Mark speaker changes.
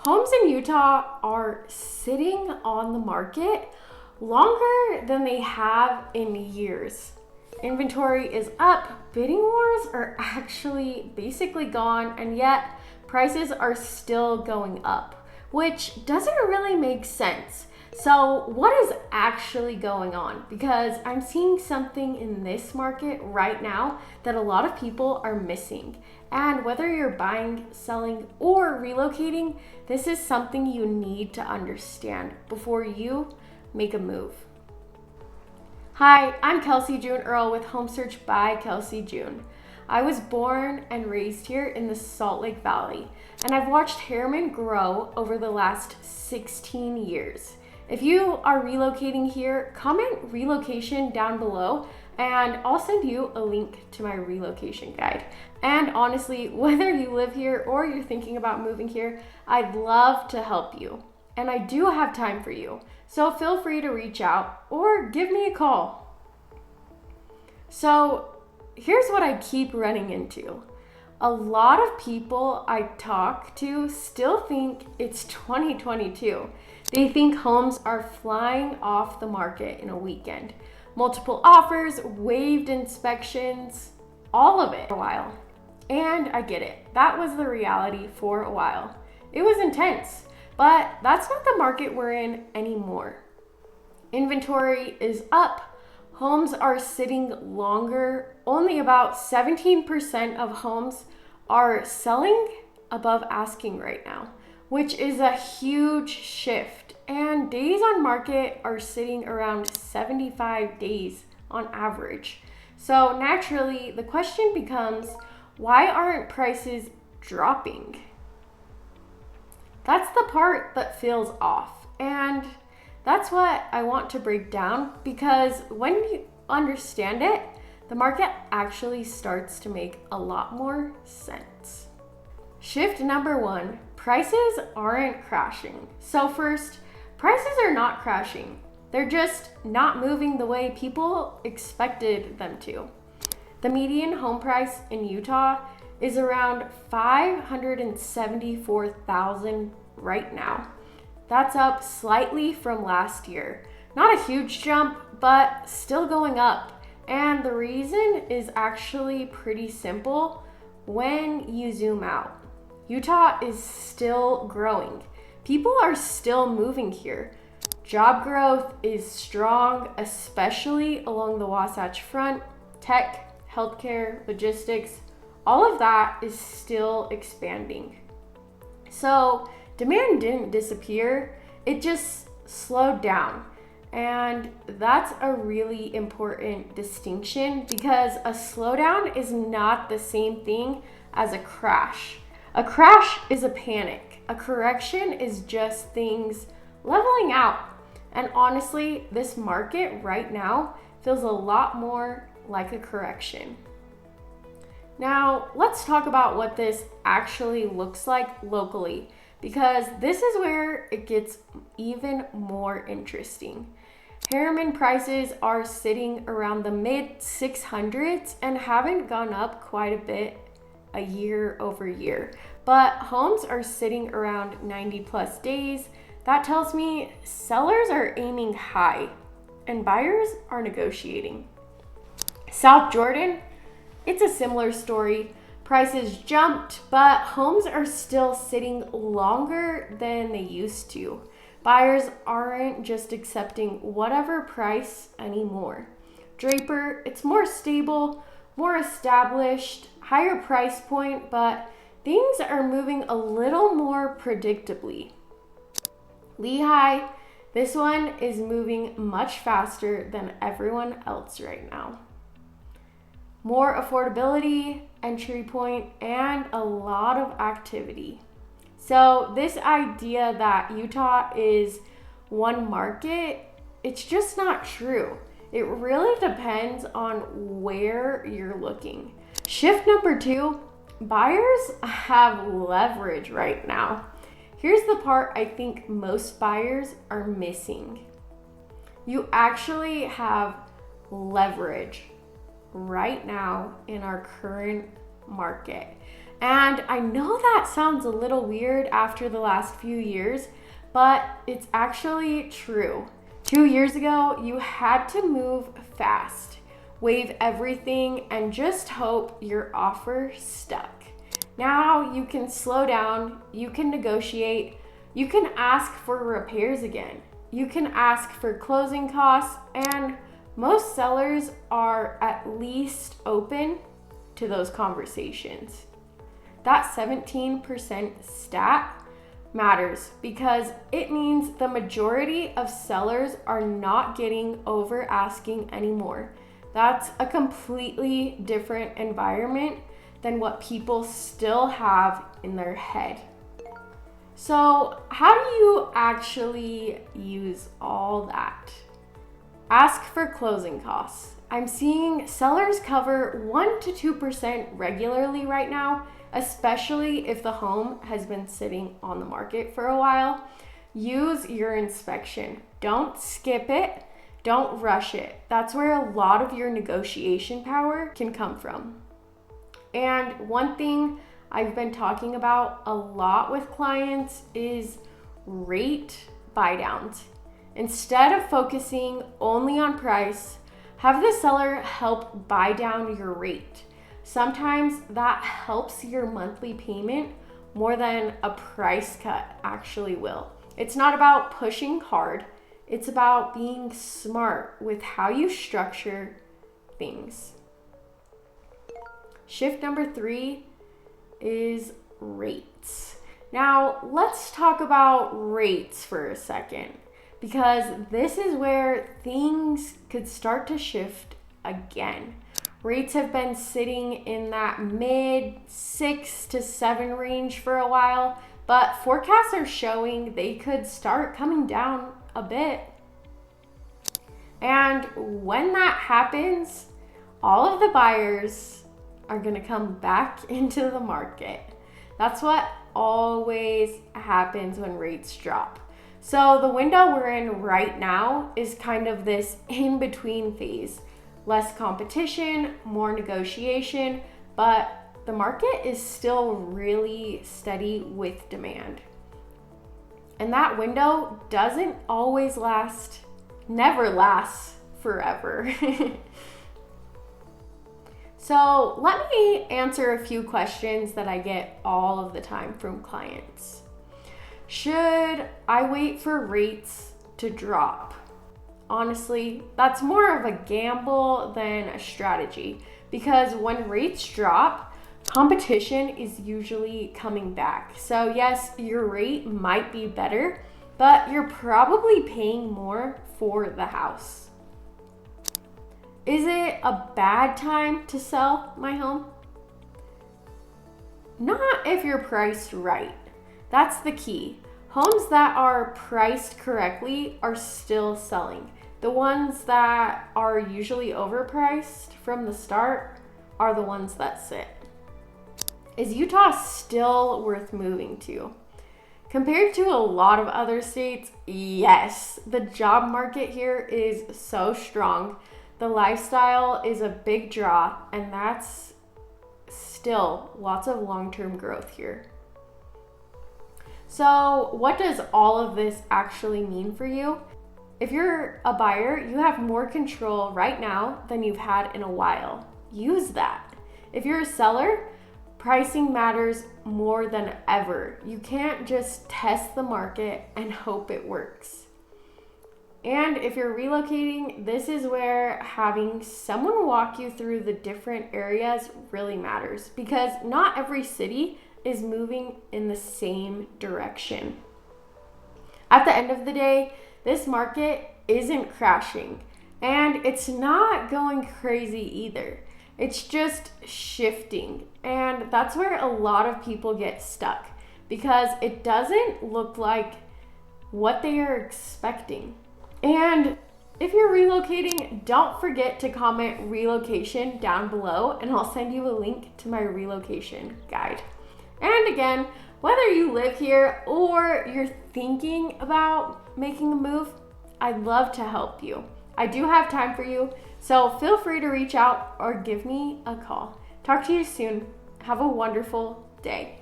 Speaker 1: Homes in Utah are sitting on the market longer than they have in years. Inventory is up, bidding wars are actually basically gone, and yet prices are still going up, which doesn't really make sense. So, what is actually going on? Because I'm seeing something in this market right now that a lot of people are missing. And whether you're buying, selling, or relocating, this is something you need to understand before you make a move. Hi, I'm Kelsey June Earl with Home Search by Kelsey June. I was born and raised here in the Salt Lake Valley, and I've watched Herriman grow over the last 16 years. If you are relocating here, comment relocation down below and I'll send you a link to my relocation guide. And honestly, whether you live here or you're thinking about moving here, I'd love to help you. And I do have time for you. So feel free to reach out or give me a call. So here's what I keep running into. A lot of people I talk to still think it's 2022. They think homes are flying off the market in a weekend. Multiple offers, waived inspections, all of it for a while. And I get it. That was the reality for a while. It was intense, but that's not the market we're in anymore. Inventory is up. Homes are sitting longer. Only about 17% of homes are selling above asking right now, which is a huge shift. And days on market are sitting around 75 days on average. So naturally, the question becomes, why aren't prices dropping? That's the part that feels off. And that's what I want to break down, because when you understand it, the market actually starts to make a lot more sense. Shift number one, prices aren't crashing. So first, prices are not crashing. They're just not moving the way people expected them to. The median home price in Utah is around $574,000 right now. That's up slightly from last year. Not a huge jump, but still going up. And the reason is actually pretty simple when you zoom out. Utah is still growing. People are still moving here. Job growth is strong, especially along the Wasatch Front. Tech, healthcare, logistics, all of that is still expanding. So demand didn't disappear, it just slowed down. And that's a really important distinction, because a slowdown is not the same thing as a crash. A crash is a panic. A correction is just things leveling out. And honestly, this market right now feels a lot more like a correction. Now, let's talk about what this actually looks like locally, because this is where it gets even more interesting. Herriman prices are sitting around the mid 600s and haven't gone up quite a bit a year over year, but homes are sitting around 90 plus days. That tells me sellers are aiming high and buyers are negotiating. South Jordan, it's a similar story. Prices jumped, but homes are still sitting longer than they used to. Buyers aren't just accepting whatever price anymore. Draper, it's more stable, more established, higher price point, but things are moving a little more predictably. Lehigh, this one is moving much faster than everyone else right now. More affordability, entry point, and a lot of activity. So this idea that Utah is one market, it's just not true. It really depends on where you're looking. Shift number two, buyers have leverage right now. Here's the part I think most buyers are missing. You actually have leverage right now in our current market. And I know that sounds a little weird after the last few years, but it's actually true. 2 years ago, you had to move fast, waive everything, and just hope your offer stuck. Now you can slow down, you can negotiate, you can ask for repairs again, you can ask for closing costs, and most sellers are at least open to those conversations. That 17% stat matters because it means the majority of sellers are not getting over asking anymore. That's a completely different environment than what people still have in their head. So, how do you actually use all that? Ask for closing costs. I'm seeing sellers cover 1 to 2% regularly right now, especially if the home has been sitting on the market for a while. Use your inspection. Don't skip it. Don't rush it. That's where a lot of your negotiation power can come from. And one thing I've been talking about a lot with clients is rate buy downs. Instead of focusing only on price, have the seller help buy down your rate. Sometimes that helps your monthly payment more than a price cut actually will. It's not about pushing hard. It's about being smart with how you structure things. Shift number 3 is rates. Now, let's talk about rates for a second, because this is where things could start to shift again. Rates have been sitting in that mid 6 to 7 range for a while, but forecasts are showing they could start coming down a bit. And when that happens, all of the buyers are gonna come back into the market. That's what always happens when rates drop. So the window we're in right now is kind of this in-between phase. Less competition, more negotiation, but the market is still really steady with demand. And that window doesn't always last, never lasts forever. So let me answer a few questions that I get all of the time from clients. Should I wait for rates to drop? Honestly, that's more of a gamble than a strategy, because when rates drop, competition is usually coming back. So yes, your rate might be better, but you're probably paying more for the house. Is it a bad time to sell my home? Not if you're priced right. That's the key. Homes that are priced correctly are still selling. The ones that are usually overpriced from the start are the ones that sit. Is Utah still worth moving to? Compared to a lot of other states, yes. The job market here is so strong. The lifestyle is a big draw, and that's still lots of long-term growth here. So what does all of this actually mean for you? If you're a buyer, you have more control right now than you've had in a while. Use that. If you're a seller, pricing matters more than ever. You can't just test the market and hope it works. And if you're relocating, this is where having someone walk you through the different areas really matters, because not every city is moving in the same direction. At the end of the day, this market isn't crashing, and it's not going crazy either. It's just shifting, and that's where a lot of people get stuck, because it doesn't look like what they are expecting. And if you're relocating, don't forget to comment relocation down below, and I'll send you a link to my relocation guide. And again, whether you live here or you're thinking about making a move, I'd love to help you. I do have time for you, so feel free to reach out or give me a call. Talk to you soon. Have a wonderful day.